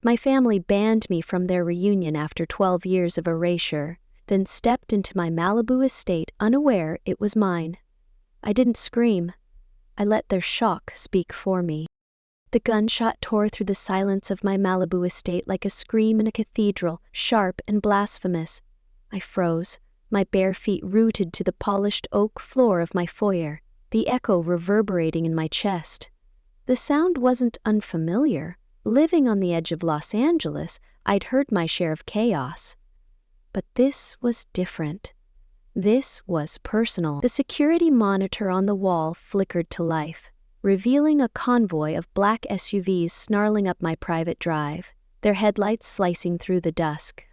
My family banned me from their reunion after 12 years of erasure, then stepped into my Malibu estate unaware it was mine. I didn't scream. I let their shock speak for me. The gunshot tore through the silence of my Malibu estate like a scream in a cathedral, sharp and blasphemous. I froze, my bare feet rooted to the polished oak floor of my foyer, the echo reverberating in my chest. The sound wasn't unfamiliar. Living on the edge of Los Angeles, I'd heard my share of chaos. But this was different. This was personal. The security monitor on the wall flickered to life, revealing a convoy of black SUVs snarling up my private drive, their headlights slicing through the dusk.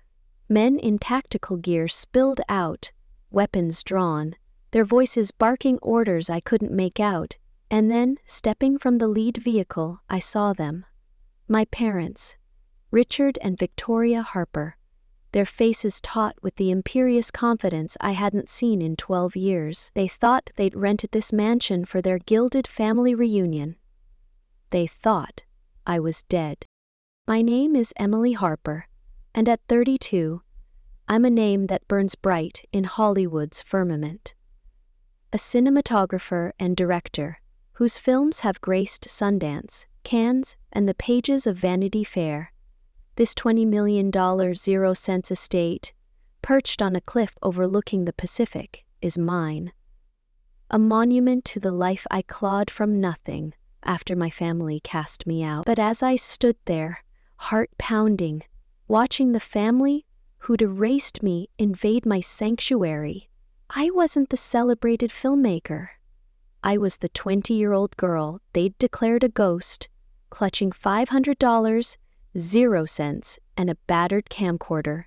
Men in tactical gear spilled out, weapons drawn, their voices barking orders I couldn't make out, and then, stepping from the lead vehicle, I saw them. My parents, Richard and Victoria Harper, their faces taut with the imperious confidence I hadn't seen in 12 years. They thought they'd rented this mansion for their gilded family reunion. They thought I was dead. My name is Emily Harper, and at 32, I'm a name that burns bright in Hollywood's firmament. A cinematographer and director whose films have graced Sundance, Cannes, and the pages of Vanity Fair. This $20 million 0-cent estate, perched on a cliff overlooking the Pacific, is mine. A monument to the life I clawed from nothing after my family cast me out. But as I stood there, heart pounding, watching the family who'd erased me invade my sanctuary, I wasn't the celebrated filmmaker. I was the 20-year-old girl they'd declared a ghost, clutching $500, 0 cents, and a battered camcorder,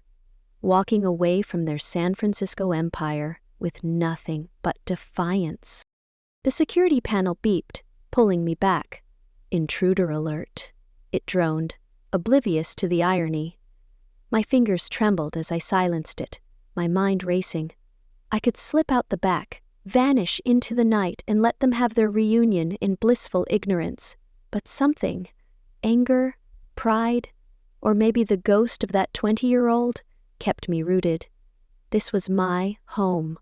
walking away from their San Francisco empire with nothing but defiance. The security panel beeped, pulling me back. Intruder alert. It droned, oblivious to the irony. My fingers trembled as I silenced it, my mind racing. I could slip out the back, vanish into the night, and let them have their reunion in blissful ignorance. But something, anger, pride, or maybe the ghost of that 20-year-old, kept me rooted. This was my home,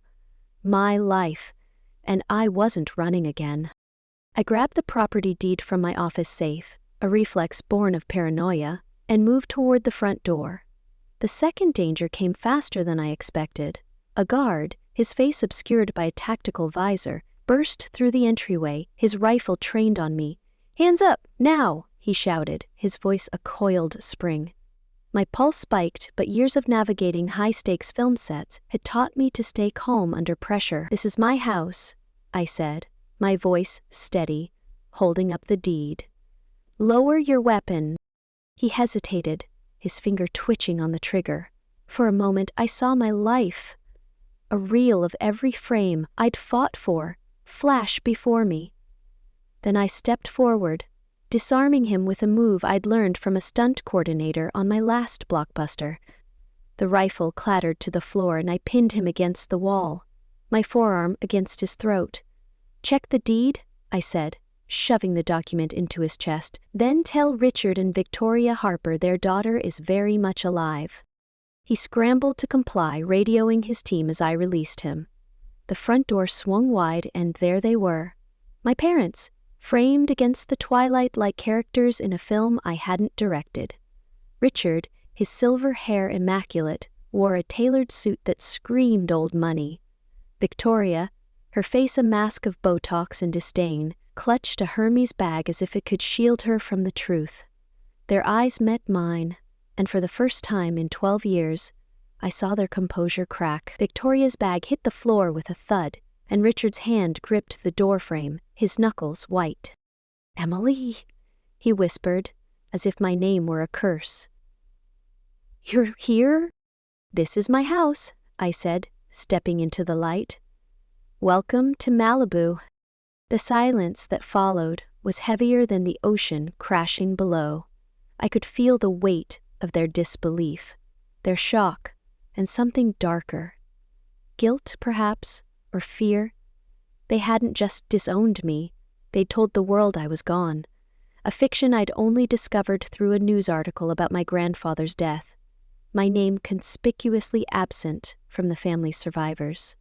my life, and I wasn't running again. I grabbed the property deed from my office safe, a reflex born of paranoia, and moved toward the front door. The second danger came faster than I expected. A guard, his face obscured by a tactical visor, burst through the entryway, his rifle trained on me. "Hands up, now!" he shouted, his voice a coiled spring. My pulse spiked, but years of navigating high-stakes film sets had taught me to stay calm under pressure. "This is my house," I said, my voice steady, holding up the deed. "Lower your weapon." He hesitated, his finger twitching on the trigger. For a moment I saw my life, a reel of every frame I'd fought for, flash before me. Then I stepped forward, disarming him with a move I'd learned from a stunt coordinator on my last blockbuster. The rifle clattered to the floor and I pinned him against the wall, my forearm against his throat. "Check the deed," I said, shoving the document into his chest. "Then tell Richard and Victoria Harper their daughter is very much alive." He scrambled to comply, radioing his team as I released him. The front door swung wide and there they were. My parents, framed against the twilight like characters in a film I hadn't directed. Richard, his silver hair immaculate, wore a tailored suit that screamed old money. Victoria, her face a mask of Botox and disdain, clutched a Hermes bag as if it could shield her from the truth. Their eyes met mine, and for the first time in 12 years, I saw their composure crack. Victoria's bag hit the floor with a thud, and Richard's hand gripped the doorframe, his knuckles white. "Emily," he whispered, as if my name were a curse. "You're here?" "This is my house," I said, stepping into the light. "Welcome to Malibu." The silence that followed was heavier than the ocean crashing below. I could feel the weight of their disbelief, their shock, and something darker. Guilt, perhaps, or fear. They hadn't just disowned me, they'd told the world I was gone. a fiction I'd only discovered through a news article about my grandfather's death, my name conspicuously absent from the family's survivors.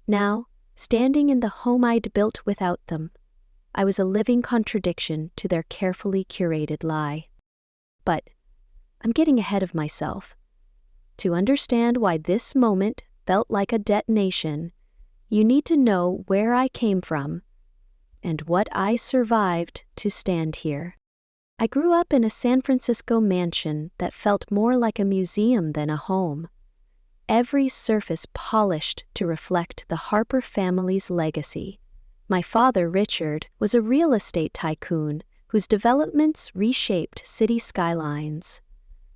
Now, standing in the home I'd built without them, I was a living contradiction to their carefully curated lie. But I'm getting ahead of myself. To understand why this moment felt like a detonation, you need to know where I came from and what I survived to stand here. I grew up in a San Francisco mansion that felt more like a museum than a home. Every surface polished to reflect the Harper family's legacy. My father, Richard, was a real estate tycoon whose developments reshaped city skylines.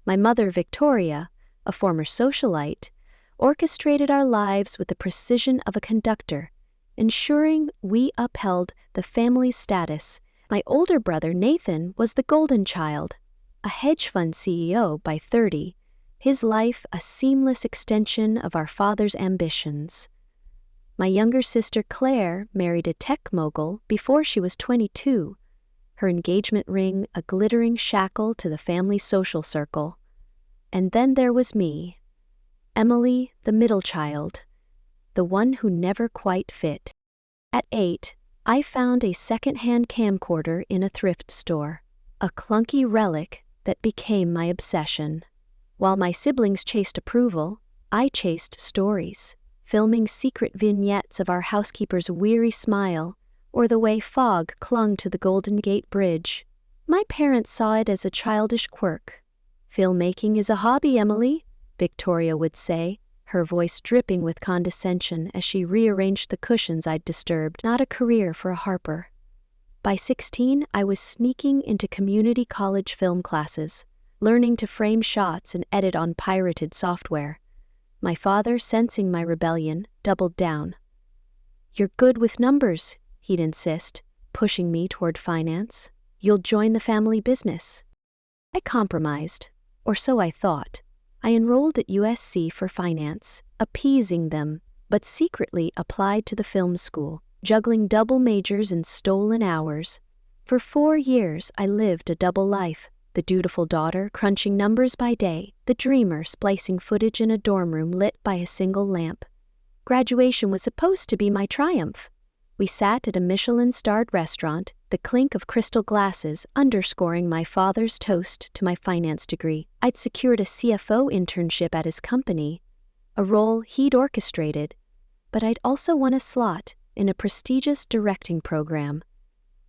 My mother, Victoria, a former socialite, orchestrated our lives with the precision of a conductor, ensuring we upheld the family's status. My older brother, Nathan, was the golden child, a hedge fund CEO by 30, his life a seamless extension of our father's ambitions. My younger sister, Claire, married a tech mogul before she was 22, her engagement ring a glittering shackle to the family social circle. And then there was me, Emily, the middle child, the one who never quite fit. At 8, I found a second-hand camcorder in a thrift store, a clunky relic that became my obsession. While my siblings chased approval, I chased stories, filming secret vignettes of our housekeeper's weary smile or the way fog clung to the Golden Gate Bridge. My parents saw it as a childish quirk. "Filmmaking is a hobby, Emily," Victoria would say, her voice dripping with condescension as she rearranged the cushions I'd disturbed. Not a career for a Harper. By 16, I was sneaking into community college film classes, learning to frame shots and edit on pirated software. My father, sensing my rebellion, doubled down. "You're good with numbers," he'd insist, pushing me toward finance. "You'll join the family business." I compromised, or so I thought. I enrolled at USC for finance, appeasing them, but secretly applied to the film school, juggling double majors and stolen hours. For 4 years, I lived a double life, the dutiful daughter crunching numbers by day, the dreamer splicing footage in a dorm room lit by a single lamp. Graduation was supposed to be my triumph. We sat at a Michelin-starred restaurant, the clink of crystal glasses underscoring my father's toast to my finance degree. I'd secured a CFO internship at his company, a role he'd orchestrated, but I'd also won a slot in a prestigious directing program.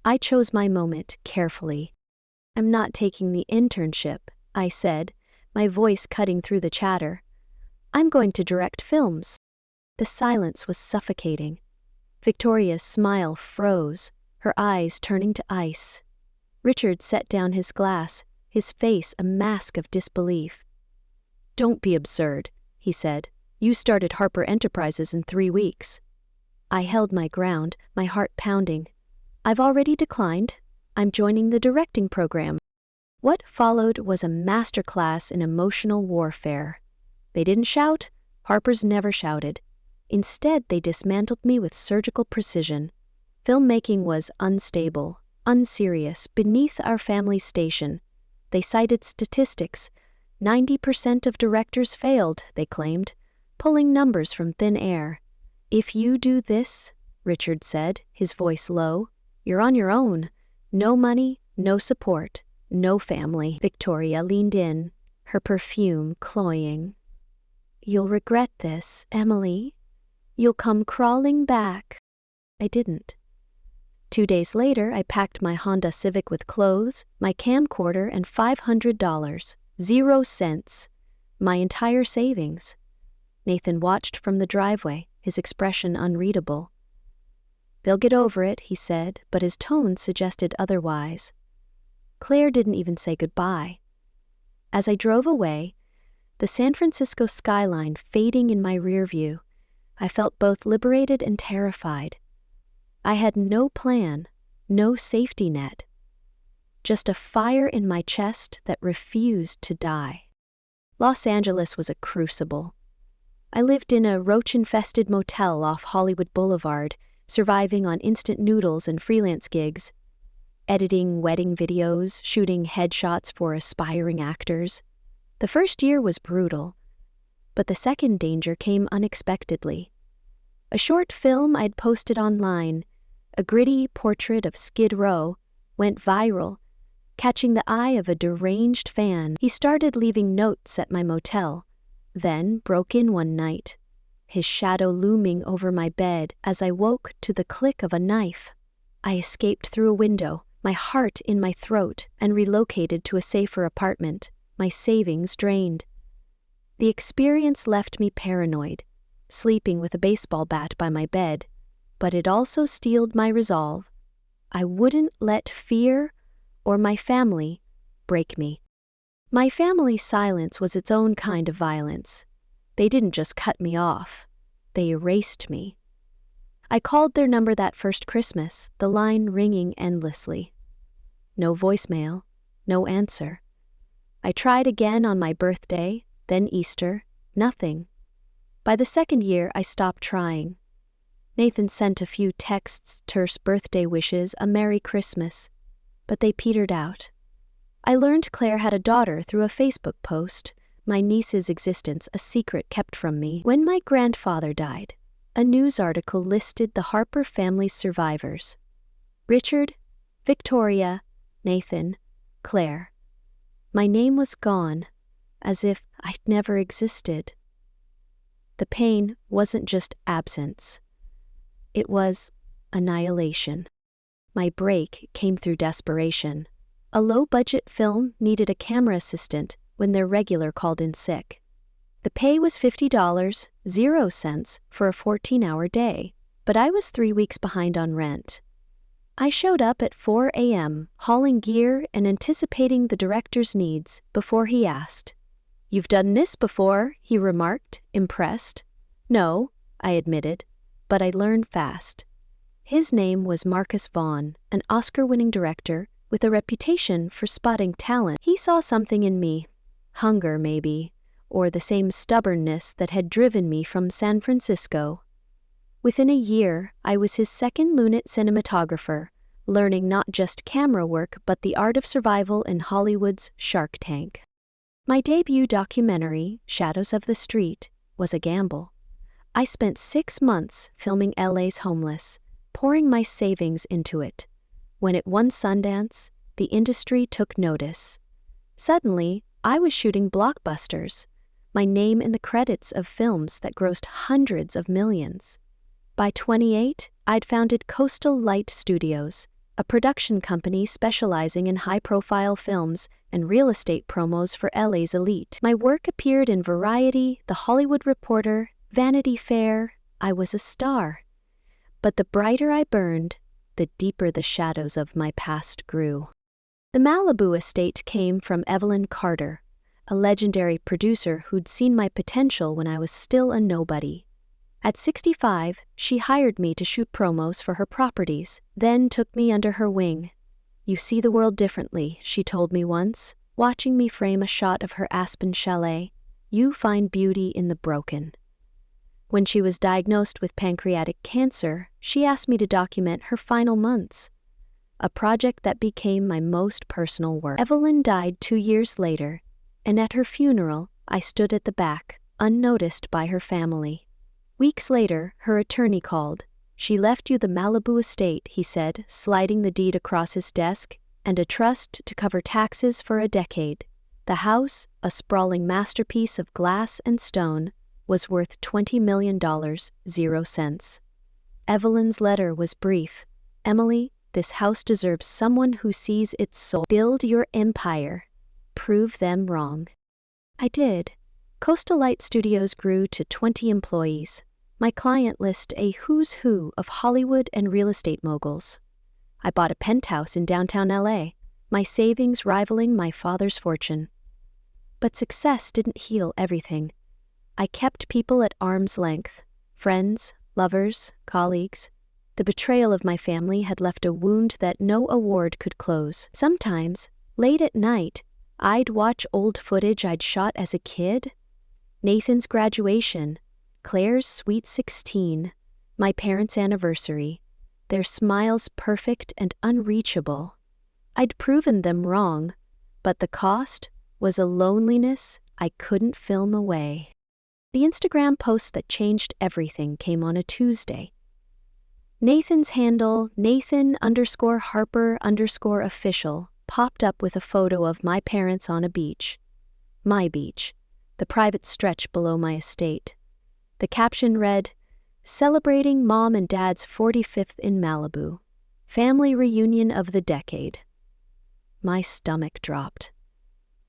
I chose my moment carefully. "I'm not taking the internship," I said, my voice cutting through the chatter. "I'm going to direct films." The silence was suffocating. Victoria's smile froze, her eyes turning to ice. Richard set down his glass, his face a mask of disbelief. "Don't be absurd," he said. "You started Harper Enterprises in 3 weeks." I held my ground, my heart pounding. "I've already declined. I'm joining the directing program." What followed was a masterclass in emotional warfare. They didn't shout. Harpers never shouted. Instead, they dismantled me with surgical precision. Filmmaking was unstable, unserious, beneath our family's station. They cited statistics. 90% of directors failed, they claimed, pulling numbers from thin air. "If you do this," Richard said, his voice low, "you're on your own. No money, no support, no family." Victoria leaned in, her perfume cloying. "You'll regret this, Emily. You'll come crawling back." I didn't. 2 days later, I packed my Honda Civic with clothes, my camcorder, and $500, 0 cents, my entire savings. Nathan watched from the driveway, his expression unreadable. "They'll get over it," he said, but his tone suggested otherwise. Claire didn't even say goodbye. As I drove away, the San Francisco skyline fading in my rear view, I felt both liberated and terrified. I had no plan, no safety net. Just a fire in my chest that refused to die. Los Angeles was a crucible. I lived in a roach-infested motel off Hollywood Boulevard, surviving on instant noodles and freelance gigs. editing wedding videos, shooting headshots for aspiring actors. The first year was brutal, but the second danger came unexpectedly. A short film I'd posted online, a gritty portrait of Skid Row, went viral, catching the eye of a deranged fan. He started leaving notes at my motel, then broke in one night, his shadow looming over my bed as I woke to the click of a knife. I escaped through a window, my heart in my throat, and relocated to a safer apartment, my savings drained. The experience left me paranoid, sleeping with a baseball bat by my bed, but it also steeled my resolve. I wouldn't let fear or my family break me. My family's silence was its own kind of violence. They didn't just cut me off, they erased me. I called their number that first Christmas, the line ringing endlessly. No voicemail, no answer. I tried again on my birthday, then Easter, nothing. By the second year, I stopped trying. Nathan sent a few texts, terse birthday wishes, a Merry Christmas, but they petered out. I learned Claire had a daughter through a Facebook post, my niece's existence a secret kept from me. When my grandfather died, a news article listed the Harper family's survivors: Richard, Victoria, Nathan, Claire. My name was gone, as if I'd never existed. The pain wasn't just absence. It was annihilation. My break came through desperation. A low-budget film needed a camera assistant when their regular called in sick. The pay was $50, 0 cents, for a 14-hour day, but I was 3 weeks behind on rent. I showed up at 4 a.m., hauling gear and anticipating the director's needs before he asked. "You've done this before," he remarked, impressed. "No," I admitted, but I learned fast. His name was Marcus Vaughn, an Oscar-winning director with a reputation for spotting talent. He saw something in me, hunger maybe, or the same stubbornness that had driven me from San Francisco. Within a year, I was his second Lunat cinematographer, learning not just camera work but the art of survival in Hollywood's Shark Tank. My debut documentary, Shadows of the Street, was a gamble. I spent 6 months filming LA's homeless, pouring my savings into it. When it won Sundance, the industry took notice. Suddenly, I was shooting blockbusters, my name in the credits of films that grossed hundreds of millions. By 28, I'd founded Coastal Light Studios, a production company specializing in high-profile films and real estate promos for LA's elite. My work appeared in Variety, The Hollywood Reporter, Vanity Fair. I was a star. But the brighter I burned, the deeper the shadows of my past grew. The Malibu estate came from Evelyn Carter, a legendary producer who'd seen my potential when I was still a nobody. At 65, she hired me to shoot promos for her properties, then took me under her wing. "You see the world differently," she told me once, watching me frame a shot of her Aspen chalet. "You find beauty in the broken." When she was diagnosed with pancreatic cancer, she asked me to document her final months, a project that became my most personal work. Evelyn died 2 years later, and at her funeral, I stood at the back, unnoticed by her family. Weeks later, her attorney called. "She left you the Malibu estate," he said, sliding the deed across his desk, "and a trust to cover taxes for a decade. The house, a sprawling masterpiece of glass and stone, was worth $20 million, 0 cents. Evelyn's letter was brief. "Emily, this house deserves someone who sees its soul. Build your empire. Prove them wrong." I did. Coastal Light Studios grew to 20 employees. My client list a who's who of Hollywood and real estate moguls. I bought a penthouse in downtown LA, my savings rivaling my father's fortune. But success didn't heal everything. I kept people at arm's length, friends, lovers, colleagues. The betrayal of my family had left a wound that no award could close. Sometimes, late at night, I'd watch old footage I'd shot as a kid. Nathan's graduation, Claire's sweet 16, my parents' anniversary, their smiles perfect and unreachable. I'd proven them wrong, but the cost was a loneliness I couldn't film away. The Instagram post that changed everything came on a Tuesday. Nathan's handle, Nathan_Harper_official, popped up with a photo of my parents on a beach. My beach, the private stretch below my estate. The caption read, "Celebrating Mom and Dad's 45th in Malibu. Family reunion of the decade." My stomach dropped.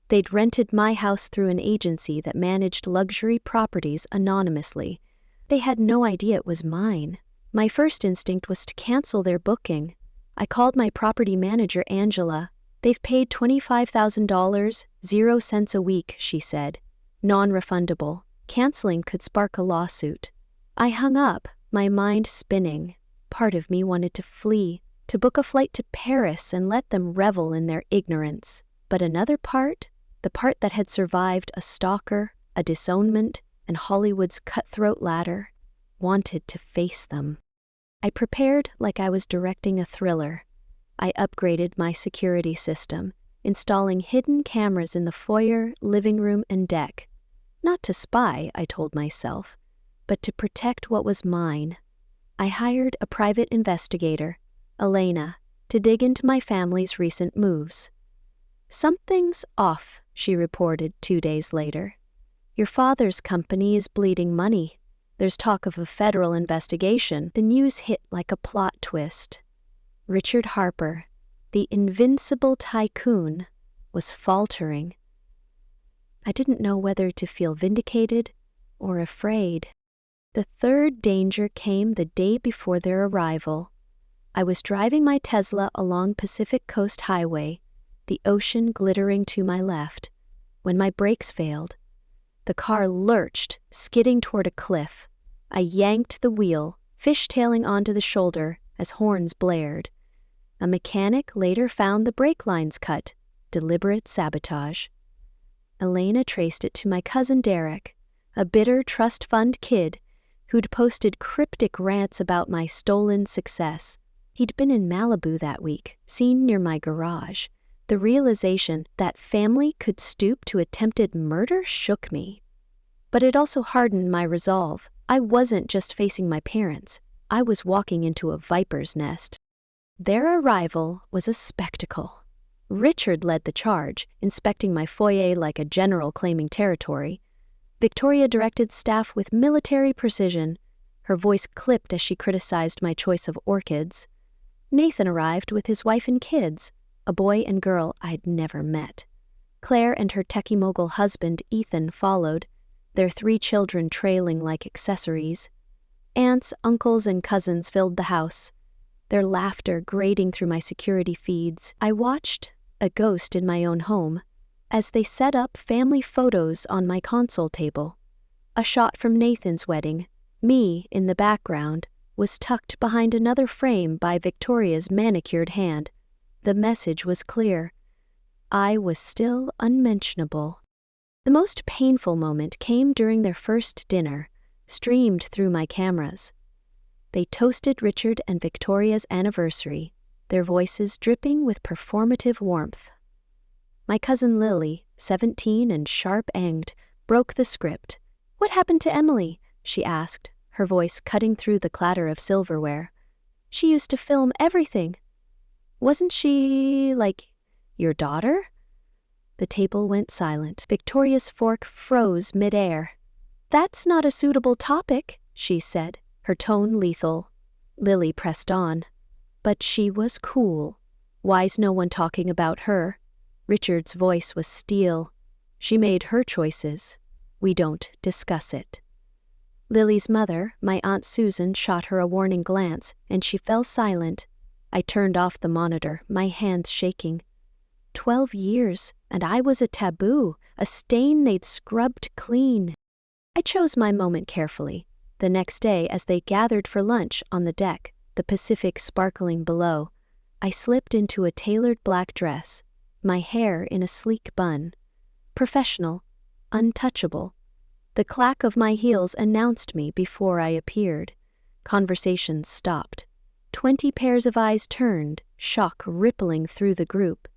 They'd rented my house through an agency that managed luxury properties anonymously. They had no idea it was mine. My first instinct was to cancel their booking. I called my property manager, Angela. "They've paid $25,000, 0 cents a week," she said. "Non-refundable. Canceling could spark a lawsuit." I hung up, my mind spinning. Part of me wanted to flee, to book a flight to Paris and let them revel in their ignorance. But another part, the part that had survived a stalker, a disownment, and Hollywood's cutthroat ladder, wanted to face them. I prepared like I was directing a thriller. I upgraded my security system, installing hidden cameras in the foyer, living room, and deck. Not to spy, I told myself, but to protect what was mine. I hired a private investigator, Elena, to dig into my family's recent moves. "Something's off," she reported 2 days later. "Your father's company is bleeding money. There's talk of a federal investigation." The news hit like a plot twist. Richard Harper, the invincible tycoon, was faltering. I didn't know whether to feel vindicated or afraid. The third danger came the day before their arrival. I was driving my Tesla along Pacific Coast Highway, the ocean glittering to my left, when my brakes failed. The car lurched, skidding toward a cliff. I yanked the wheel, fishtailing onto the shoulder as horns blared. A mechanic later found the brake lines cut, deliberate sabotage. Elena traced it to my cousin Derek, a bitter trust fund kid who'd posted cryptic rants about my stolen success. He'd been in Malibu that week, seen near my garage. The realization that family could stoop to attempted murder shook me. But it also hardened my resolve. I wasn't just facing my parents. I was walking into a viper's nest. Their arrival was a spectacle. Richard led the charge, inspecting my foyer like a general claiming territory. Victoria directed staff with military precision. Her voice clipped as she criticized my choice of orchids. Nathan arrived with his wife and kids, a boy and girl I'd never met. Claire and her techie mogul husband, Ethan, followed, their 3 children trailing like accessories. Aunts, uncles, and cousins filled the house, their laughter grating through my security feeds. I watched, a ghost in my own home, as they set up family photos on my console table. A shot from Nathan's wedding, me in the background, was tucked behind another frame by Victoria's manicured hand. The message was clear. I was still unmentionable. The most painful moment came during their first dinner, streamed through my cameras. They toasted Richard and Victoria's anniversary, their voices dripping with performative warmth. My cousin Lily, 17 and sharp-anged, broke the script. "What happened to Emily?" she asked, her voice cutting through the clatter of silverware. "She used to film everything. Wasn't she, like, your daughter?" The table went silent. Victoria's fork froze mid-air. "That's not a suitable topic," she said, her tone lethal. Lily pressed on. "But she was cool. Why's no one talking about her?" Richard's voice was steel. "She made her choices. We don't discuss it." Lily's mother, my Aunt Susan, shot her a warning glance, and she fell silent. I turned off the monitor, my hands shaking. 12 years, and I was a taboo, a stain they'd scrubbed clean. I chose my moment carefully. The next day, as they gathered for lunch on the deck, the Pacific sparkling below, I slipped into a tailored black dress, my hair in a sleek bun. Professional, untouchable. The clack of my heels announced me before I appeared. Conversations stopped. 20 pairs of eyes turned, shock rippling through the group.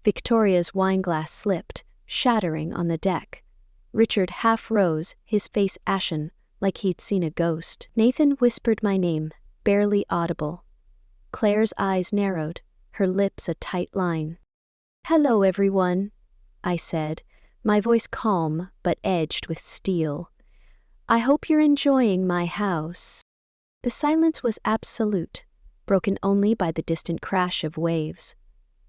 Victoria's wineglass slipped, shattering on the deck. Richard half rose, his face ashen, like he'd seen a ghost. Nathan whispered my name, barely audible. Claire's eyes narrowed, her lips a tight line. "Hello, everyone," I said, my voice calm but edged with steel. "I hope you're enjoying my house." The silence was absolute, broken only by the distant crash of waves.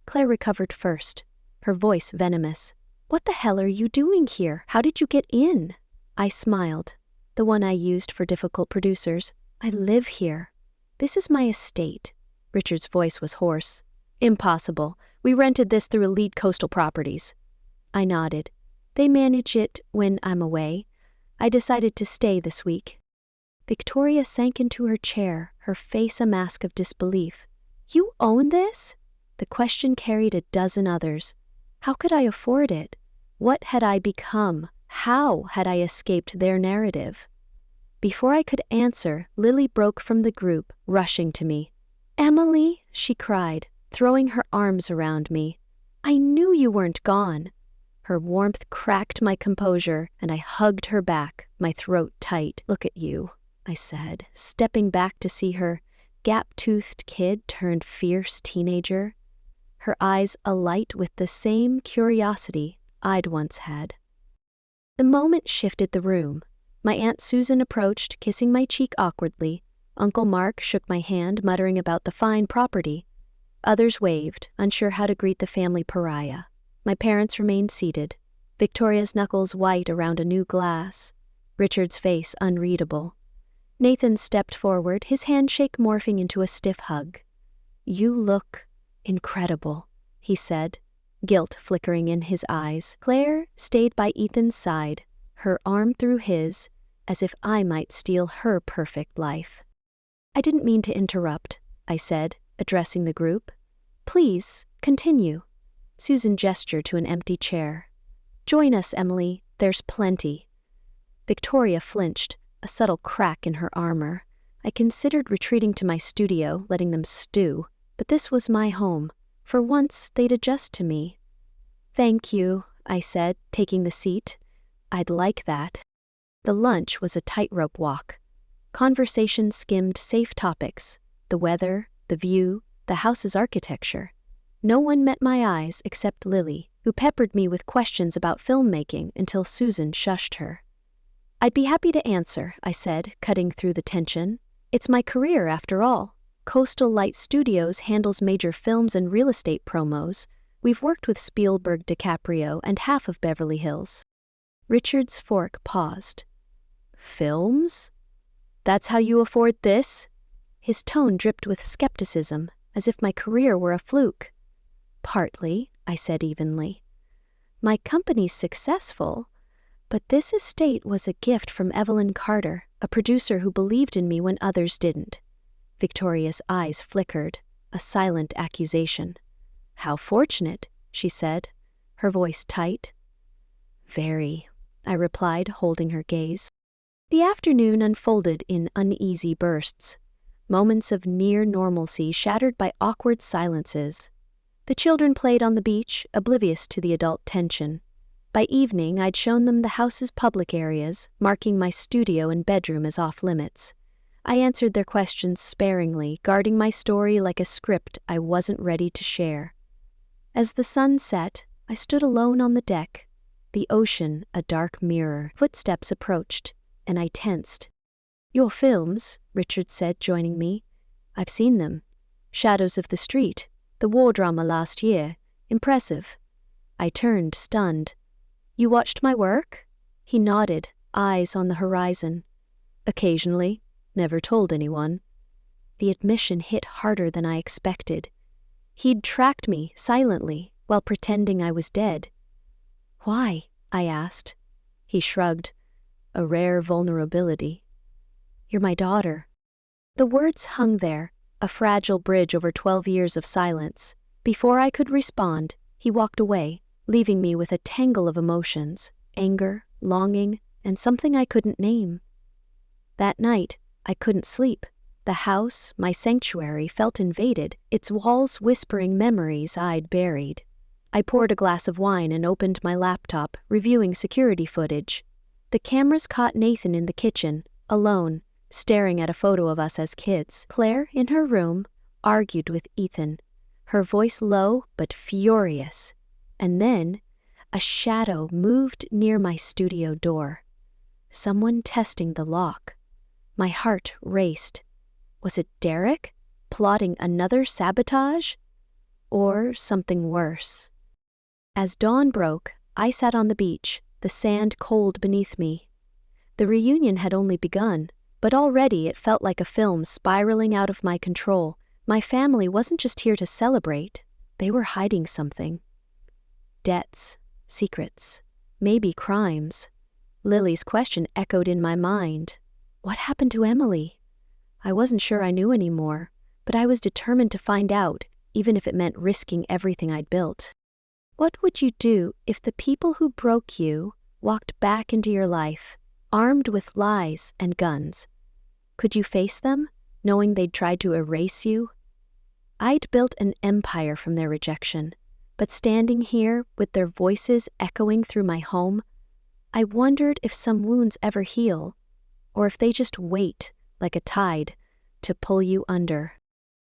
Claire recovered first, her voice venomous. "What the hell are you doing here? How did you get in?" I smiled, the one I used for difficult producers. "I live here. This is my estate." Richard's voice was hoarse. "Impossible. We rented this through Elite Coastal Properties." I nodded. "They manage it when I'm away. I decided to stay this week." Victoria sank into her chair, her face a mask of disbelief. "You own this?" The question carried a dozen others. How could I afford it? What had I become? How had I escaped their narrative? Before I could answer, Lily broke from the group, rushing to me. "Emily," she cried, throwing her arms around me. "I knew you weren't gone." Her warmth cracked my composure, and I hugged her back, my throat tight. "Look at you," I said, stepping back to see her, gap-toothed kid turned fierce teenager. Her eyes alight with the same curiosity I'd once had. The moment shifted the room. My Aunt Susan approached, kissing my cheek awkwardly. Uncle Mark shook my hand, muttering about the fine property. Others waved, unsure how to greet the family pariah. My parents remained seated, Victoria's knuckles white around a new glass, Richard's face unreadable. Nathan stepped forward, his handshake morphing into a stiff hug. "You look incredible," he said, guilt flickering in his eyes. Claire stayed by Ethan's side, her arm through his, as if I might steal her perfect life. "I didn't mean to interrupt," I said, addressing the group. "Please, continue." Susan gestured to an empty chair. "Join us, Emily. There's plenty." Victoria flinched, a subtle crack in her armor. I considered retreating to my studio, letting them stew, but this was my home. For once, they'd adjust to me. "Thank you," I said, taking the seat. "I'd like that." The lunch was a tightrope walk. Conversation skimmed safe topics: the weather, the view, the house's architecture. No one met my eyes except Lily, who peppered me with questions about filmmaking until Susan shushed her. "I'd be happy to answer," I said, cutting through the tension. "It's my career, after all. Coastal Light Studios handles major films and real estate promos. We've worked with Spielberg, DiCaprio, and half of Beverly Hills." Richard's fork paused. "Films? That's how you afford this?" His tone dripped with skepticism, as if my career were a fluke. "Partly," I said evenly. "My company's successful, but this estate was a gift from Evelyn Carter, a producer who believed in me when others didn't." Victoria's eyes flickered, a silent accusation. "How fortunate," she said, her voice tight. "Very," I replied, holding her gaze. The afternoon unfolded in uneasy bursts, moments of near normalcy shattered by awkward silences. The children played on the beach, oblivious to the adult tension. By evening, I'd shown them the house's public areas, marking my studio and bedroom as off-limits. I answered their questions sparingly, guarding my story like a script I wasn't ready to share. As the sun set, I stood alone on the deck, the ocean a dark mirror. Footsteps approached, and I tensed. "Your films," Richard said, joining me. "I've seen them. Shadows of the Street, the war drama last year. Impressive." I turned, stunned. "You watched my work?" He nodded, eyes on the horizon. "Occasionally. Never told anyone." The admission hit harder than I expected. He'd tracked me, silently, while pretending I was dead. "Why?" I asked. He shrugged. "A rare vulnerability." "You're my daughter." The words hung there, a fragile bridge over 12 years of silence. Before I could respond, he walked away, leaving me with a tangle of emotions: anger, longing, and something I couldn't name. That night, I couldn't sleep. The house, my sanctuary, felt invaded, its walls whispering memories I'd buried. I poured a glass of wine and opened my laptop, reviewing security footage. The cameras caught Nathan in the kitchen, alone, staring at a photo of us as kids. Claire, in her room, argued with Ethan, her voice low but furious. And then, a shadow moved near my studio door. Someone testing the lock. My heart raced. Was it Derek, plotting another sabotage? Or something worse? As dawn broke, I sat on the beach, the sand cold beneath me. The reunion had only begun, but already it felt like a film spiraling out of my control. My family wasn't just here to celebrate, they were hiding something. Debts, secrets, maybe crimes. Lily's question echoed in my mind. What happened to Emily? I wasn't sure I knew anymore, but I was determined to find out, even if it meant risking everything I'd built. What would you do if the people who broke you walked back into your life, armed with lies and guns? Could you face them, knowing they'd tried to erase you? I'd built an empire from their rejection, but standing here with their voices echoing through my home, I wondered if some wounds ever heal, or if they just wait, like a tide, to pull you under.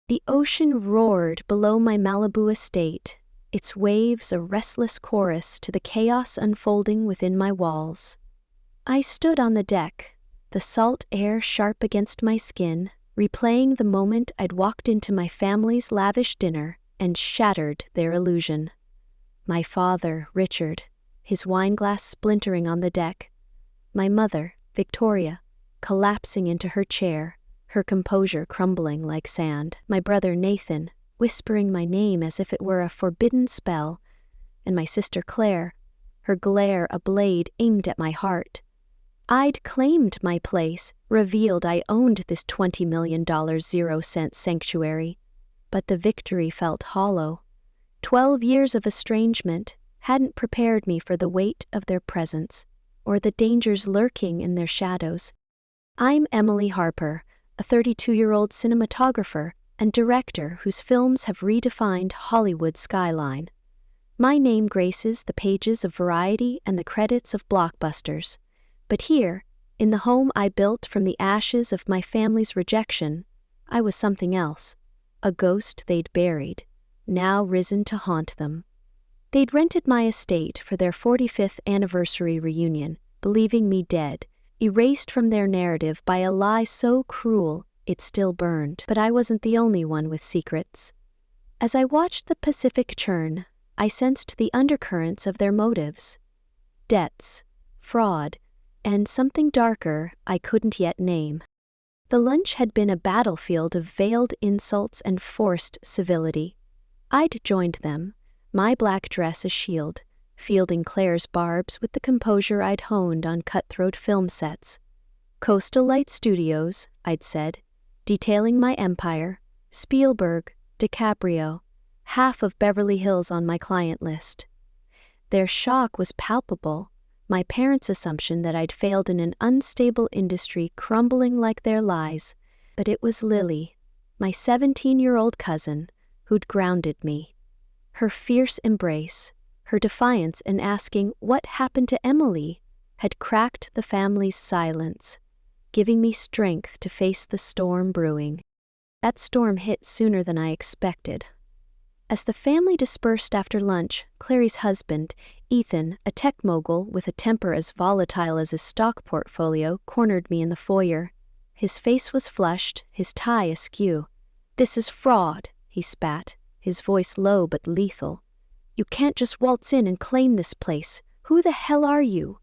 The ocean roared below my Malibu estate, its waves a restless chorus to the chaos unfolding within my walls. I stood on the deck, the salt air sharp against my skin, replaying the moment I'd walked into my family's lavish dinner and shattered their illusion. My father, Richard, his wineglass splintering on the deck. My mother, Victoria, collapsing into her chair, her composure crumbling like sand. My brother Nathan, whispering my name as if it were a forbidden spell. And my sister Claire, her glare a blade aimed at my heart. I'd claimed my place, revealed I owned this $20 million 0-cent sanctuary. But the victory felt hollow. 12 years of estrangement hadn't prepared me for the weight of their presence, or the dangers lurking in their shadows. I'm Emily Harper, a 32-year-old cinematographer and director whose films have redefined Hollywood's skyline. My name graces the pages of Variety and the credits of blockbusters. But here, in the home I built from the ashes of my family's rejection, I was something else, a ghost they'd buried, now risen to haunt them. They'd rented my estate for their 45th anniversary reunion, believing me dead, erased from their narrative by a lie so cruel it still burned. But I wasn't the only one with secrets. As I watched the Pacific churn, I sensed the undercurrents of their motives. Debts, fraud, and something darker I couldn't yet name. The lunch had been a battlefield of veiled insults and forced civility. I'd joined them, my black dress a shield, fielding Claire's barbs with the composure I'd honed on cutthroat film sets. Coastal Light Studios, I'd said, detailing my empire, Spielberg, DiCaprio, half of Beverly Hills on my client list. Their shock was palpable, my parents' assumption that I'd failed in an unstable industry crumbling like their lies, but it was Lily, my 17-year-old cousin, who'd grounded me. Her fierce embrace, her defiance in asking what happened to Emily, had cracked the family's silence, giving me strength to face the storm brewing. That storm hit sooner than I expected. As the family dispersed after lunch, Clary's husband, Ethan, a tech mogul with a temper as volatile as his stock portfolio, cornered me in the foyer. His face was flushed, his tie askew. "This is fraud," he spat, his voice low but lethal. "You can't just waltz in and claim this place. Who the hell are you?"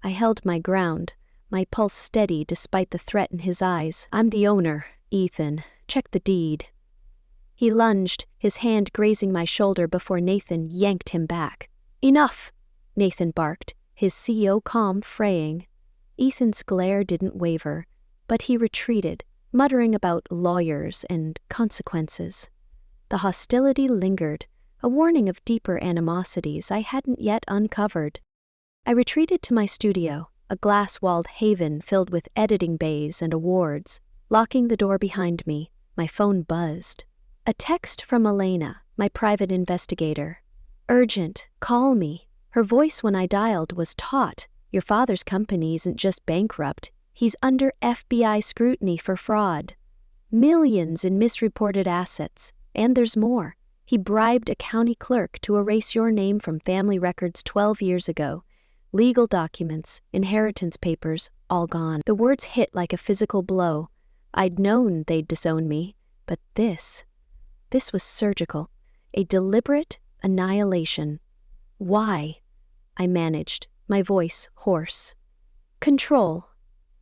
I held my ground, my pulse steady despite the threat in his eyes. "I'm the owner, Ethan. Check the deed." He lunged, his hand grazing my shoulder before Nathan yanked him back. "Enough!" Nathan barked, his CEO calm fraying. Ethan's glare didn't waver, but he retreated, muttering about lawyers and consequences. The hostility lingered, a warning of deeper animosities I hadn't yet uncovered. I retreated to my studio, a glass-walled haven filled with editing bays and awards. Locking the door behind me, my phone buzzed. A text from Elena, my private investigator. Urgent, call me. Her voice when I dialed was taut. Your father's company isn't just bankrupt, he's under FBI scrutiny for fraud. Millions in misreported assets, and there's more. He bribed a county clerk to erase your name from family records 12 years ago. Legal documents, inheritance papers, all gone. The words hit like a physical blow. I'd known they'd disown me, but this was surgical. A deliberate annihilation. Why? I managed, my voice hoarse. Control,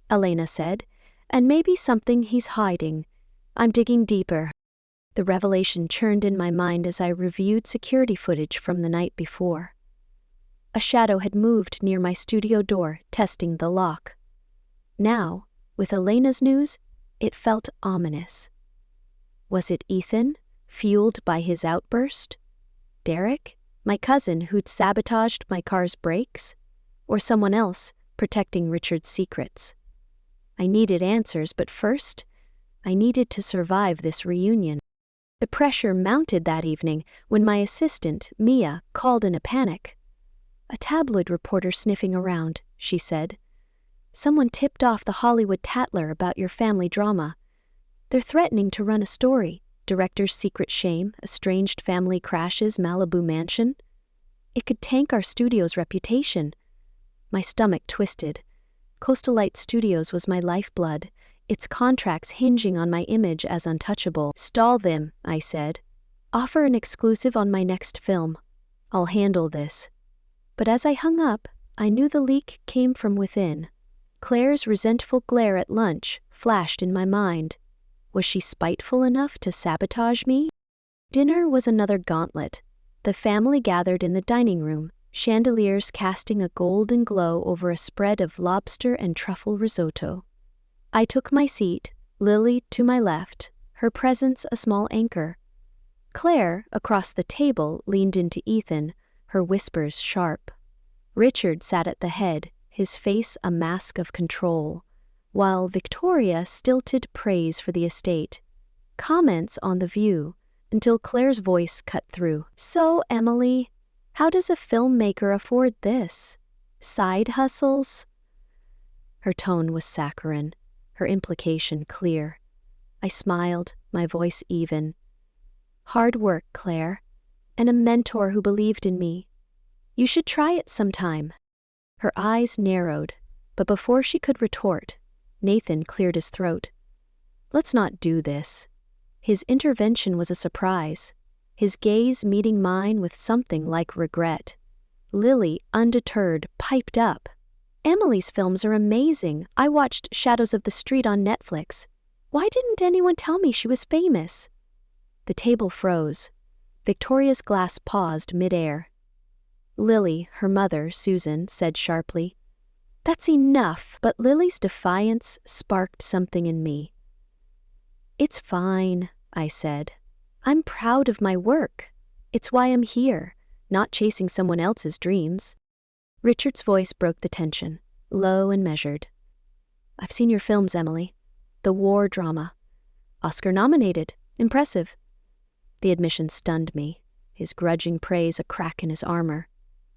Elena said, and maybe something he's hiding. I'm digging deeper. The revelation churned in my mind as I reviewed security footage from the night before. A shadow had moved near my studio door, testing the lock. Now, with Elena's news, it felt ominous. Was it Ethan, fueled by his outburst? Derek, my cousin who'd sabotaged my car's brakes? Or someone else, protecting Richard's secrets? I needed answers, but first, I needed to survive this reunion. The pressure mounted that evening when my assistant, Mia, called in a panic. A tabloid reporter sniffing around, she said. Someone tipped off the Hollywood Tatler about your family drama. They're threatening to run a story. Director's secret shame, estranged family crashes, Malibu mansion. It could tank our studio's reputation. My stomach twisted. Coastal Light Studios was my lifeblood, its contracts hinging on my image as untouchable. Stall them, I said. Offer an exclusive on my next film. I'll handle this. But as I hung up, I knew the leak came from within. Claire's resentful glare at lunch flashed in my mind. Was she spiteful enough to sabotage me? Dinner was another gauntlet. The family gathered in the dining room, chandeliers casting a golden glow over a spread of lobster and truffle risotto. I took my seat, Lily to my left, her presence a small anchor. Claire, across the table, leaned into Ethan, her whispers sharp. Richard sat at the head, his face a mask of control, while Victoria stilted praise for the estate, comments on the view, until Claire's voice cut through. So, Emily, how does a filmmaker afford this? Side hustles? Her tone was saccharine, her implication clear. I smiled, my voice even. Hard work, Claire, and a mentor who believed in me. You should try it sometime. Her eyes narrowed, but before she could retort, Nathan cleared his throat. Let's not do this. His intervention was a surprise, his gaze meeting mine with something like regret. Lily, undeterred, piped up. Emily's films are amazing. I watched Shadows of the Street on Netflix. Why didn't anyone tell me she was famous? The table froze. Victoria's glass paused mid-air. Lily, her mother, Susan, said sharply, "That's enough," but Lily's defiance sparked something in me. "It's fine," I said. "I'm proud of my work. It's why I'm here, not chasing someone else's dreams." Richard's voice broke the tension, low and measured. "I've seen your films, Emily. The war drama. Oscar-nominated. Impressive." The admission stunned me, his grudging praise a crack in his armor.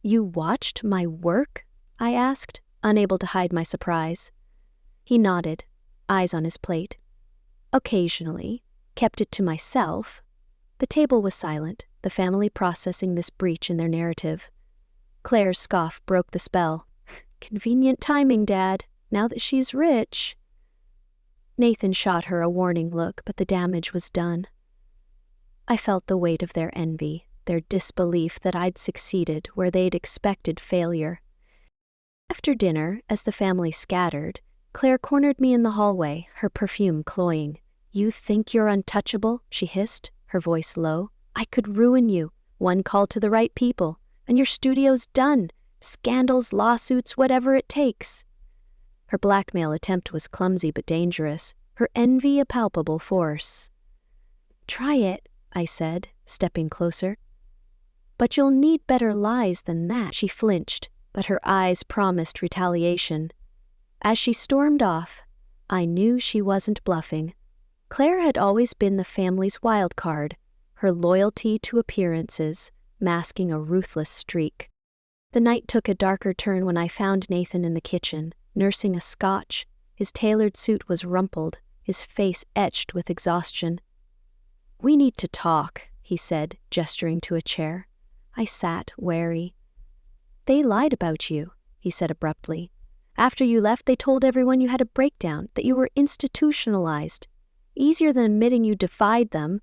"You watched my work?" I asked, unable to hide my surprise. He nodded, eyes on his plate. Occasionally, kept it to myself. The table was silent, the family processing this breach in their narrative. Claire's scoff broke the spell. "Convenient timing, Dad, now that she's rich." Nathan shot her a warning look, but the damage was done. I felt the weight of their envy, their disbelief that I'd succeeded where they'd expected failure. After dinner, as the family scattered, Claire cornered me in the hallway, her perfume cloying. "You think you're untouchable?" she hissed, her voice low. "I could ruin you. One call to the right people, and your studio's done. Scandals, lawsuits, whatever it takes." Her blackmail attempt was clumsy but dangerous, her envy a palpable force. "Try it," I said, stepping closer. "But you'll need better lies than that." She flinched, but her eyes promised retaliation. As she stormed off, I knew she wasn't bluffing. Claire had always been the family's wild card, her loyalty to appearances masking a ruthless streak. The night took a darker turn when I found Nathan in the kitchen, nursing a scotch. His tailored suit was rumpled, his face etched with exhaustion. "We need to talk," he said, gesturing to a chair. I sat, wary. "They lied about you," he said abruptly. "After you left, they told everyone you had a breakdown, that you were institutionalized. Easier than admitting you defied them."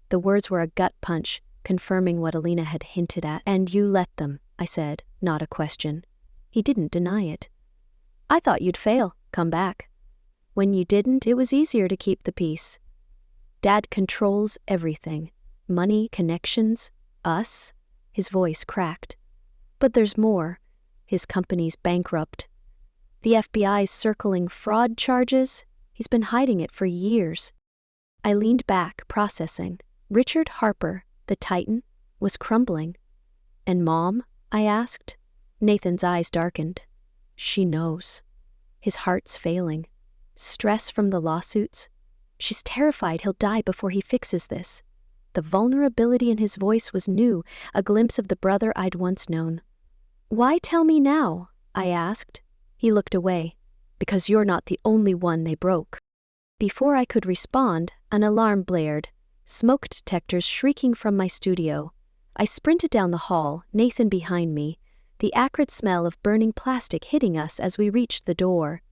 The words were a gut punch, confirming what Alina had hinted at. "And you let them," I said, not a question. He didn't deny it. "I thought you'd fail, come back. When you didn't, it was easier to keep the peace. Dad controls everything. Money, connections, us." His voice cracked. "But there's more. His company's bankrupt. The FBI's circling fraud charges. He's been hiding it for years." I leaned back, processing. Richard Harper, the Titan, was crumbling. "And Mom?" I asked. Nathan's eyes darkened. "She knows." His heart's failing. Stress from the lawsuits. "She's terrified he'll die before he fixes this." The vulnerability in his voice was new, a glimpse of the brother I'd once known. "Why tell me now?" I asked. He looked away. "Because you're not the only one they broke." Before I could respond, an alarm blared, smoke detectors shrieking from my studio. I sprinted down the hall, Nathan behind me, the acrid smell of burning plastic hitting us as we reached the door.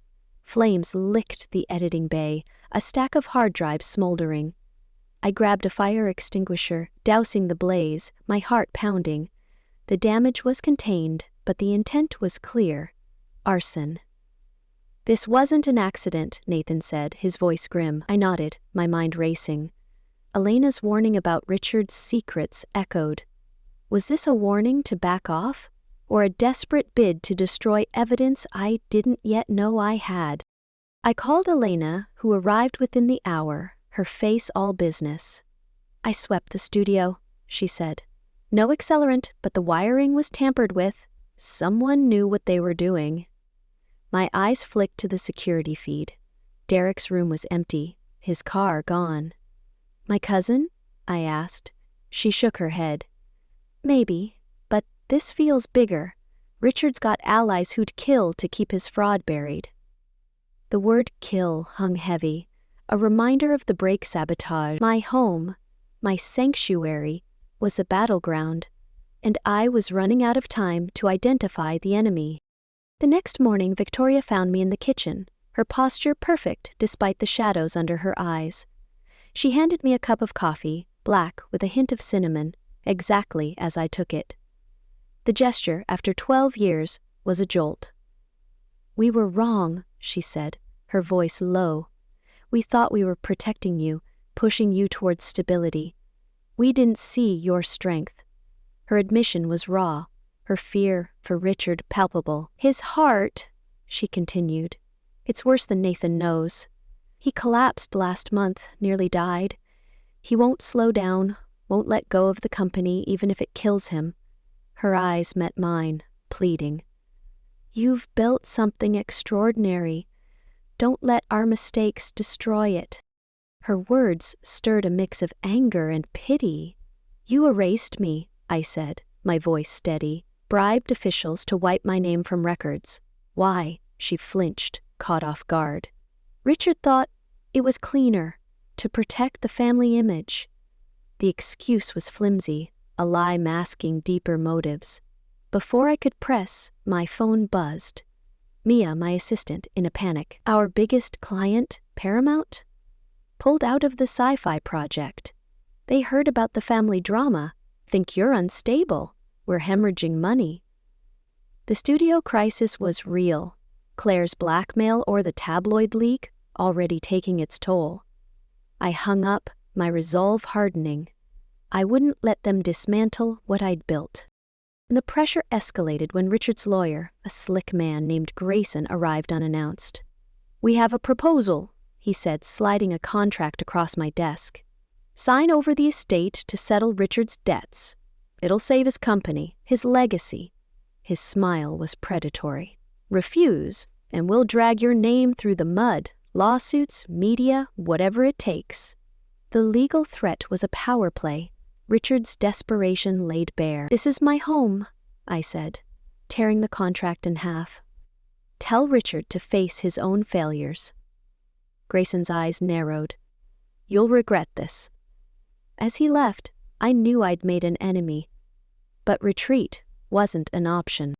Flames licked the editing bay, a stack of hard drives smoldering. I grabbed a fire extinguisher, dousing the blaze, my heart pounding. The damage was contained, but the intent was clear. Arson. "This wasn't an accident," Nathan said, his voice grim. I nodded, my mind racing. Elena's warning about Richard's secrets echoed. Was this a warning to back off, or a desperate bid to destroy evidence I didn't yet know I had? I called Elena, who arrived within the hour, her face all business. "I swept the studio," she said. "No accelerant, but the wiring was tampered with. Someone knew what they were doing." My eyes flicked to the security feed. Derek's room was empty, his car gone. "My cousin?" I asked. She shook her head. "Maybe, but this feels bigger. Richard's got allies who'd kill to keep his fraud buried." The word kill hung heavy, a reminder of the break sabotage. My home, my sanctuary, was a battleground, and I was running out of time to identify the enemy. The next morning, Victoria found me in the kitchen, her posture perfect despite the shadows under her eyes. She handed me a cup of coffee, black with a hint of cinnamon, exactly as I took it. The gesture, after 12 years, was a jolt. "We were wrong," she said, her voice low. "We thought we were protecting you, pushing you towards stability. We didn't see your strength." Her admission was raw, her fear for Richard palpable. "His heart," she continued, "it's worse than Nathan knows. He collapsed last month, nearly died. He won't slow down, won't let go of the company even if it kills him." Her eyes met mine, pleading. "You've built something extraordinary. Don't let our mistakes destroy it." Her words stirred a mix of anger and pity. "You erased me," I said, my voice steady. "Bribed officials to wipe my name from records." "Why?" She flinched, caught off guard. "Richard thought it was cleaner, to protect the family image." The excuse was flimsy, a lie masking deeper motives. Before I could press, my phone buzzed. Mia, my assistant, in a panic. "Our biggest client, Paramount? Pulled out of the sci-fi project. They heard about the family drama, think you're unstable. We're hemorrhaging money." The studio crisis was real. Claire's blackmail or the tabloid leak already taking its toll. I hung up, my resolve hardening. I wouldn't let them dismantle what I'd built. The pressure escalated when Richard's lawyer, a slick man named Grayson, arrived unannounced. "We have a proposal," he said, sliding a contract across my desk. "Sign over the estate to settle Richard's debts. It'll save his company, his legacy." His smile was predatory. "Refuse, and we'll drag your name through the mud, Lawsuits, media, whatever it takes. The legal threat was a power play, Richard's desperation laid bare. "This is my home," I said, tearing the contract in half. "Tell Richard to face his own failures." Grayson's eyes narrowed. "You'll regret this." As he left, I knew I'd made an enemy. But retreat wasn't an option.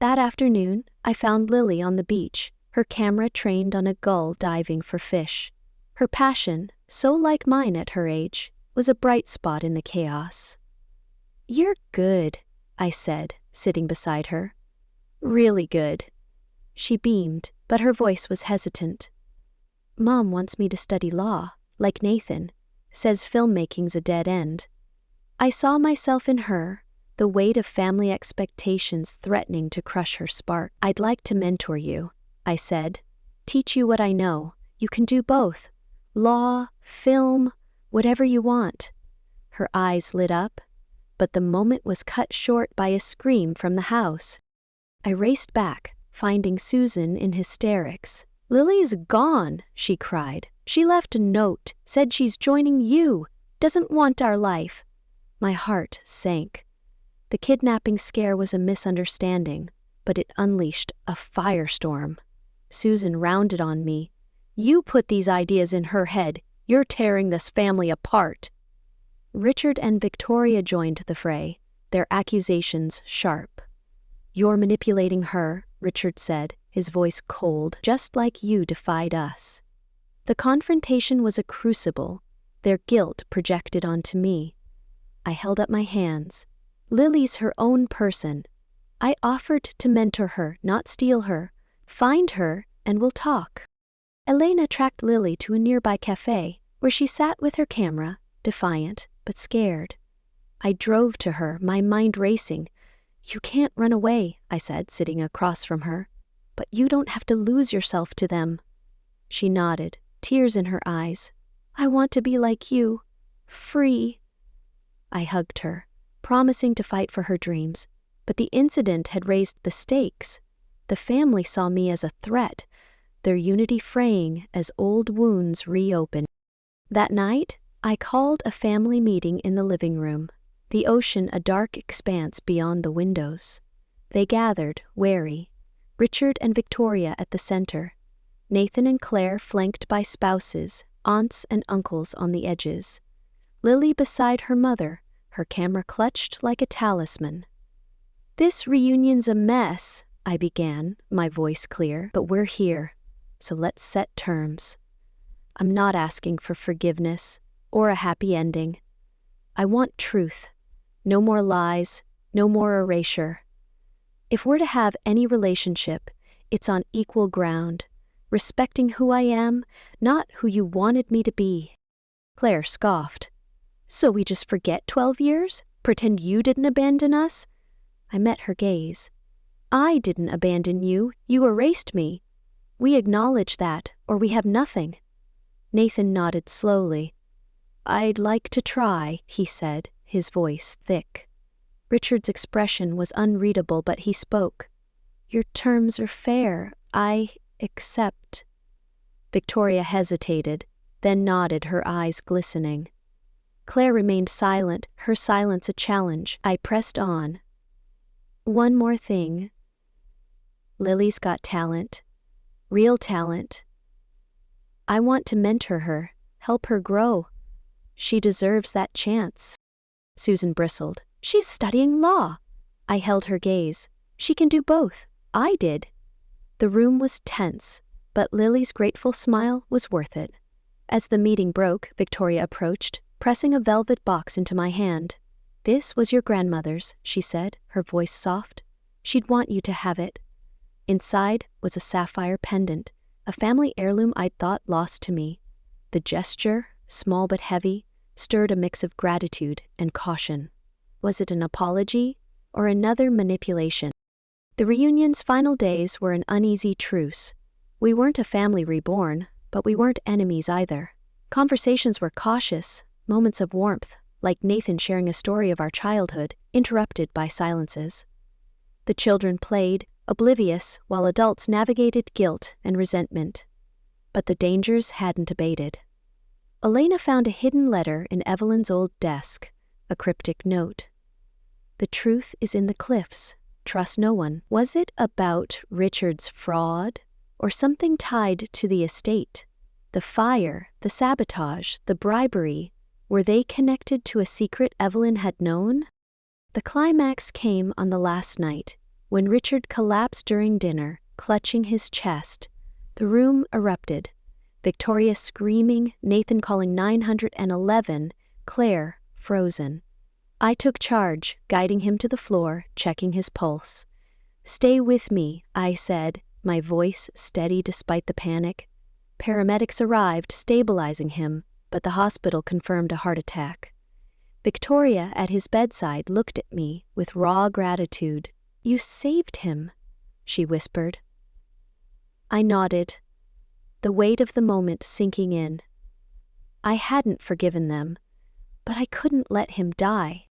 That afternoon, I found Lily on the beach, her camera trained on a gull diving for fish. Her passion, so like mine at her age, was a bright spot in the chaos. "You're good," I said, sitting beside her. "Really good." She beamed, but her voice was hesitant. "Mom wants me to study law, like Nathan, says filmmaking's a dead end." I saw myself in her, the weight of family expectations threatening to crush her spark. "I'd like to mentor you," I said. "Teach you what I know. You can do both. Law, film, whatever you want." Her eyes lit up, but the moment was cut short by a scream from the house. I raced back, finding Susan in hysterics. "Lily's gone," she cried. "She left a note, said she's joining you, doesn't want our life." My heart sank. The kidnapping scare was a misunderstanding, but it unleashed a firestorm. Susan rounded on me. "You put these ideas in her head. You're tearing this family apart." Richard and Victoria joined the fray, their accusations sharp. "You're manipulating her," Richard said, his voice cold, "just like you defied us." The confrontation was a crucible, their guilt projected onto me. I held up my hands. "Lily's her own person. I offered to mentor her, not steal her. Find her, and we'll talk." Elena tracked Lily to a nearby cafe, where she sat with her camera, defiant but scared. I drove to her, my mind racing. "You can't run away," I said, sitting across from her. "But you don't have to lose yourself to them." She nodded, tears in her eyes. "I want to be like you, free." I hugged her, promising to fight for her dreams, but the incident had raised the stakes. The family saw me as a threat, their unity fraying as old wounds reopened. That night, I called a family meeting in the living room, the ocean a dark expanse beyond the windows. They gathered, wary, Richard and Victoria at the center, Nathan and Claire flanked by spouses, aunts and uncles on the edges. Lily beside her mother, her camera clutched like a talisman. "This reunion's a mess," I began, my voice clear, "but we're here, so let's set terms. I'm not asking for forgiveness or a happy ending. I want truth. No more lies, no more erasure. If we're to have any relationship, it's on equal ground, respecting who I am, not who you wanted me to be." Claire scoffed. "So we just forget 12 years? Pretend you didn't abandon us?" I met her gaze. "I didn't abandon you, you erased me. We acknowledge that, or we have nothing." Nathan nodded slowly. "I'd like to try," he said, his voice thick. Richard's expression was unreadable, but he spoke. "Your terms are fair. I accept." Victoria hesitated, then nodded, her eyes glistening. Claire remained silent, her silence a challenge. I pressed on. "One more thing. Lily's got talent. Real talent. I want to mentor her, help her grow. She deserves that chance." Susan bristled. "She's studying law." I held her gaze. "She can do both. I did." The room was tense, but Lily's grateful smile was worth it. As the meeting broke, Victoria approached, pressing a velvet box into my hand. "This was your grandmother's," she said, her voice soft. "She'd want you to have it." Inside was a sapphire pendant, a family heirloom I'd thought lost to me. The gesture, small but heavy, stirred a mix of gratitude and caution. Was it an apology or another manipulation? The reunion's final days were an uneasy truce. We weren't a family reborn, but we weren't enemies either. Conversations were cautious, moments of warmth, like Nathan sharing a story of our childhood, interrupted by silences. The children played, oblivious, while adults navigated guilt and resentment. but the dangers hadn't abated. Elena found a hidden letter in Evelyn's old desk, a cryptic note. "The truth is in the cliffs. Trust no one." Was it about Richard's fraud, or something tied to the estate? The fire, the sabotage, the bribery, were they connected to a secret Evelyn had known? The climax came on the last night, when Richard collapsed during dinner, clutching his chest. The room erupted. Victoria screaming, Nathan calling 911, Claire frozen. I took charge, guiding him to the floor, checking his pulse. "Stay with me," I said, my voice steady despite the panic. Paramedics arrived, stabilizing him, but the hospital confirmed a heart attack. Victoria, at his bedside, looked at me with raw gratitude. "You saved him," she whispered. I nodded, the weight of the moment sinking in. I hadn't forgiven them, but I couldn't let him die.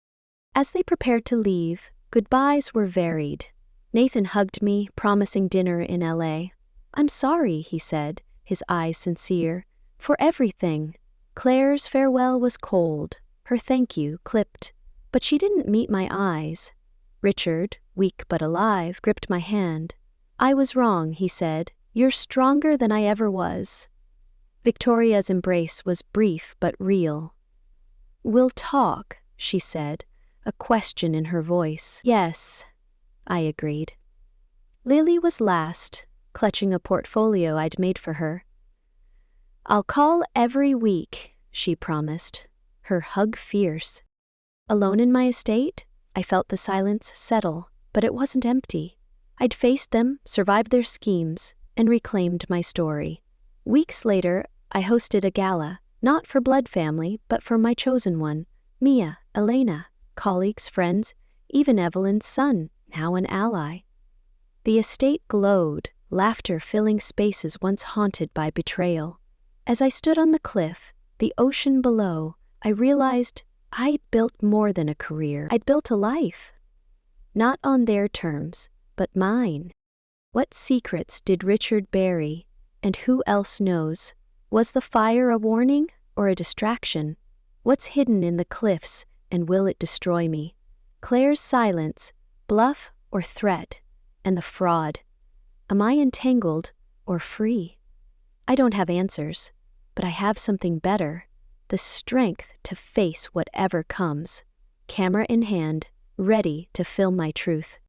As they prepared to leave, goodbyes were varied. Nathan hugged me, promising dinner in LA. "I'm sorry," he said, his eyes sincere, "for everything." Claire's farewell was cold, her thank you clipped, but she didn't meet my eyes. Richard, weak but alive, gripped my hand. "I was wrong," he said. "You're stronger than I ever was." Victoria's embrace was brief but real. "We'll talk," she said, a question in her voice. "Yes," I agreed. Lily was last, clutching a portfolio I'd made for her. "I'll call every week," she promised, her hug fierce. Alone in my estate, I felt the silence settle, but it wasn't empty. I'd faced them, survived their schemes, and reclaimed my story. Weeks later, I hosted a gala, not for blood family, but for my chosen one, Mia, Elena, colleagues, friends, even Evelyn's son, now an ally. The estate glowed, laughter filling spaces once haunted by betrayal. As I stood on the cliff, the ocean below, I realized I'd built more than a career. I'd built a life. Not on their terms, but mine. What secrets did Richard bury, and who else knows? Was the fire a warning or a distraction? What's hidden in the cliffs, and will it destroy me? Claire's silence, bluff or threat, and the fraud. Am I entangled or free? I don't have answers, but I have something better, the strength to face whatever comes, camera in hand, ready to film my truth.